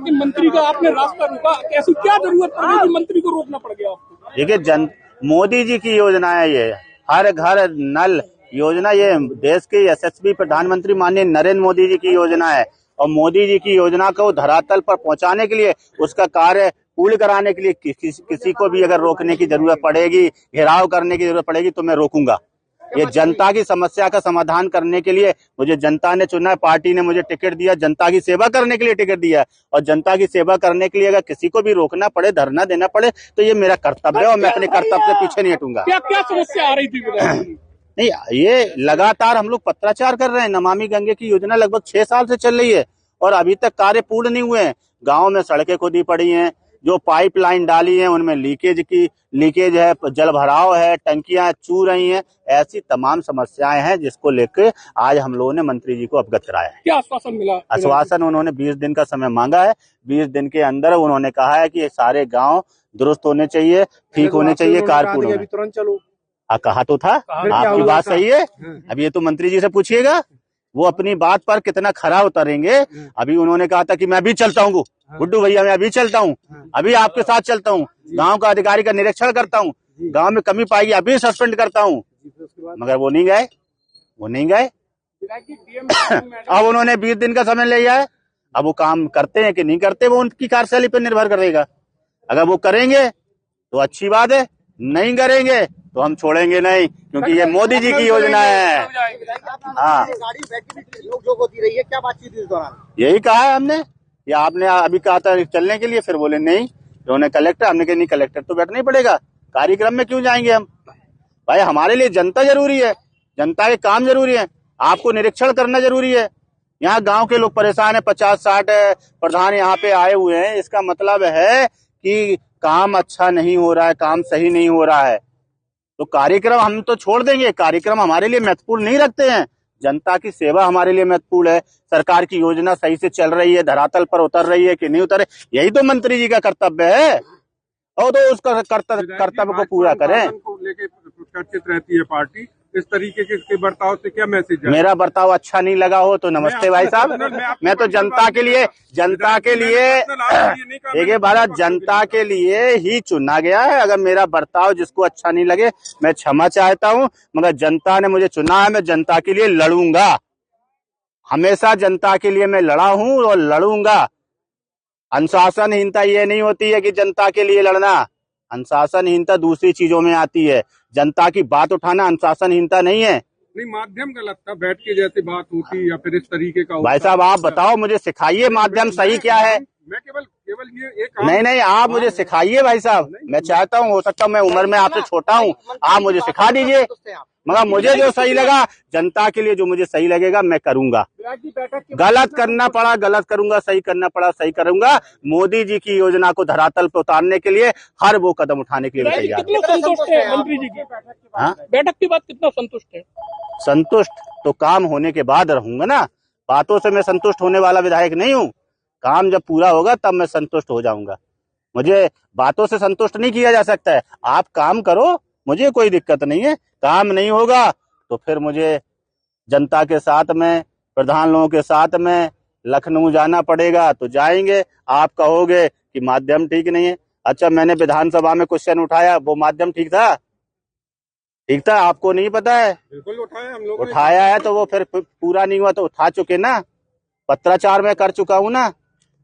कि मंत्री का आपने रास्ता रोका, कैसी क्या जरूरत पड़ गई कि मंत्री को रोकना पड़ गया आपको? देखिए, मोदी जी की योजना है ये, हर घर नल योजना, ये देश के यशस्वी प्रधानमंत्री माननीय नरेंद्र मोदी जी की योजना है। और मोदी जी की योजना को धरातल पर पहुंचाने के लिए, उसका कार्य पूर्ण कराने के लिए किसी को भी अगर रोकने की जरूरत पड़ेगी, घेराव करने की जरूरत पड़ेगी, तो मैं रोकूंगा। ये जनता की समस्या का समाधान करने के लिए मुझे जनता ने चुना है, पार्टी ने मुझे टिकट दिया, जनता की सेवा करने के लिए टिकट दिया। और जनता की सेवा करने के लिए अगर किसी को भी रोकना पड़े, धरना देना पड़े, तो ये मेरा कर्तव्य है और मैं अपने कर्तव्य से पीछे नहीं हटूंगा। क्या क्या समस्या आ रही थी? नहीं, ये लगातार हम लोग पत्राचार कर रहे हैं। नमामि गंगे की योजना लगभग 6 साल से चल रही है और अभी तक कार्य पूर्ण नहीं हुए हैं। गाँव में सड़कें खुदी पड़ी हैं, जो पाइपलाइन डाली है उनमें लीकेज है, जल भराव है, टंकियां चू रही हैं, ऐसी तमाम समस्याएं हैं जिसको लेकर आज हम लोगों ने मंत्री जी को अवगत कराया है। क्या आश्वासन मिला? आश्वासन उन्होंने 20 दिन का समय मांगा है। 20 दिन के अंदर उन्होंने कहा है कि सारे गांव दुरुस्त होने चाहिए, ठीक होने चाहिए, कारपूर्ण होने। तुरंत चलो, कहा तो था। आपकी बात सही है। अब ये तो मंत्री जी से पूछिएगा, वो अपनी बात पर कितना खरा उतरेंगे। अभी उन्होंने कहा था कि मैं अभी चलता हूँ गुड्डू भैया, मैं अभी चलता हूँ, अभी आपके साथ चलता हूँ, गांव का अधिकारी का निरीक्षण करता हूँ, गांव में कमी पाएगी अभी सस्पेंड करता हूँ, मगर वो नहीं गए। अब उन्होंने 20 दिन का समय लिया है। अब वो काम करते हैं कि नहीं करते, वो उनकी कार्यशैली पर निर्भर करेगा। अगर वो करेंगे तो अच्छी बात है, नहीं करेंगे तो हम छोड़ेंगे नहीं, क्योंकि ये मोदी जी की योजना है। हाँ, होती रही है, क्या बातचीत इस दौरान? यही कहा है हमने, या आपने अभी कहा था चलने के लिए, फिर बोले नहीं, उन्होंने कलेक्टर, हमने कहा नहीं कलेक्टर तो बैठना ही पड़ेगा, कार्यक्रम में क्यों जाएंगे हम? भाई हमारे लिए जनता जरूरी है, जनता के काम जरूरी है, आपको निरीक्षण करना जरूरी है। यहाँ गांव के लोग परेशान है, 50-60 प्रधान यहाँ पे आए हुए हैं, इसका मतलब है कि काम अच्छा नहीं हो रहा है, काम सही नहीं हो रहा है। तो कार्यक्रम हम तो छोड़ देंगे, कार्यक्रम हमारे लिए महत्वपूर्ण नहीं रखते हैं। जनता की सेवा हमारे लिए महत्वपूर्ण है। सरकार की योजना सही से चल रही है, धरातल पर उतर रही है कि नहीं उतर, यही तो मंत्री जी का कर्तव्य है। और तो उसका कर्तव्य को पूरा करें। लेके चर्चित रहती है पार्टी, इस तरीके के बर्ताव से क्या मैसेज है? मेरा बर्ताव अच्छा नहीं लगा हो तो नमस्ते भाई साहब, मैं तो जनता के लिए देखिए भारत जनता के लिए ही चुना गया है। अगर मेरा बर्ताव जिसको अच्छा नहीं लगे, मैं क्षमा चाहता हूं, मगर जनता ने मुझे चुना है, मैं जनता के लिए लड़ूंगा। हमेशा जनता के लिए मैं लड़ा हूं और लड़ूंगा। अनुशासनहीनता ये नहीं होती है कि जनता के लिए लड़ना, अनुशासनहीनता दूसरी चीजों में आती है। जनता की बात उठाना अनुशासनहीनता नहीं है। नहीं, माध्यम गलत था, बैठ के जैसे बात होती या फिर इस तरीके का। भाई साहब आप बताओ, मुझे सिखाइए माध्यम सही क्या है। मैं केवल ये एक नहीं, आप मुझे सिखाइए भाई साहब, मैं चाहता हूँ, हो सकता है मैं उम्र में आपसे छोटा हूँ, आप मुझे सिखा दीजिए, मगर मुझे जो सही लगा, जनता के लिए जो मुझे सही लगेगा मैं करूंगा। गलत करना पड़ा गलत करूंगा, सही करना पड़ा सही करूंगा। मोदी जी की योजना को धरातल पर उतारने के लिए हर वो कदम उठाने के लिए तैयार। संतुष्ट है मंत्री जी की बैठक के बाद? कितना संतुष्ट है? संतुष्ट तो काम होने के बाद रहूंगा ना, बातों से मैं संतुष्ट होने वाला विधायक नहीं हूँ। काम जब पूरा होगा तब मैं संतुष्ट हो जाऊंगा। मुझे बातों से संतुष्ट नहीं किया जा सकता है। आप काम करो, मुझे कोई दिक्कत नहीं है। काम नहीं होगा तो फिर मुझे जनता के साथ में, प्रधान लोगों के साथ में लखनऊ जाना पड़ेगा, तो जाएंगे। आप कहोगे कि माध्यम ठीक नहीं है, अच्छा मैंने विधानसभा में क्वेश्चन उठाया, वो माध्यम ठीक था? ठीक था, आपको नहीं पता है? बिल्कुल उठाया हम लोग, उठाया है तो वो फिर पूरा नहीं हुआ तो उठा चुके ना। पत्राचार में कर चुका हूँ ना,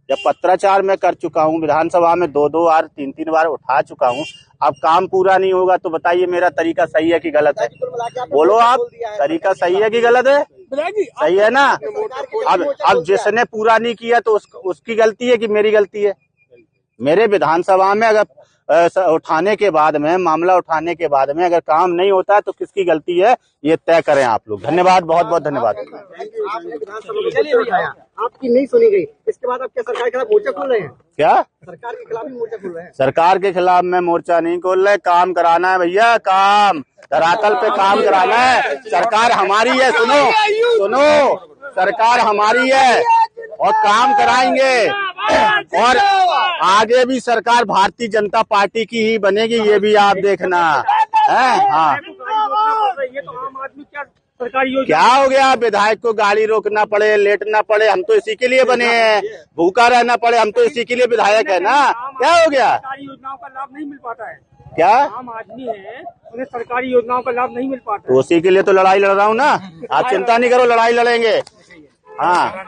जब पत्राचार में कर चुका हूँ, विधानसभा में 2-2 बार 3-3 बार उठा चुका हूँ। अब काम पूरा नहीं होगा तो बताइए मेरा तरीका सही है कि गलत है? बोलो आप, तरीका सही है कि गलत है? सही है ना। अब जिसने पूरा नहीं किया तो उसकी गलती है कि मेरी गलती है? मेरे विधानसभा में अगर उठाने के बाद में, मामला उठाने के बाद में अगर काम नहीं होता है तो किसकी गलती है, ये तय करें आप लोग। धन्यवाद, बहुत बहुत धन्यवाद। आपकी नहीं सुनी गई, इसके बाद आप क्या सरकार के खिलाफ मोर्चा खोल रहे हैं? क्या सरकार के खिलाफ ही मोर्चा खोल रहे हैं? सरकार के खिलाफ मैं मोर्चा नहीं खोल रहे, काम कराना है भैया, काम धरातल पे काम कराना है। सरकार हमारी है, सुनो, सरकार हमारी है और काम कराएंगे। और आगे भी सरकार भारतीय जनता पार्टी की ही बनेगी, ये भी आप देखना है। हाँ, ये तो आम आदमी क्या सरकारी योजना क्या हो गया? विधायक को गाड़ी रोकना पड़े, लेटना पड़े, हम तो इसी के लिए बने हैं। भूखा रहना पड़े, हम तो इसी के लिए विधायक है ना। क्या हो गया? सरकारी योजनाओं का लाभ नहीं मिल पाता है। क्या आम आदमी है, उन्हें सरकारी योजनाओं का लाभ नहीं मिल पाता तो उसी के लिए तो लड़ाई लड़ रहा हूँ ना। आप चिंता नहीं करो, लड़ाई लड़ेंगे। हाँ।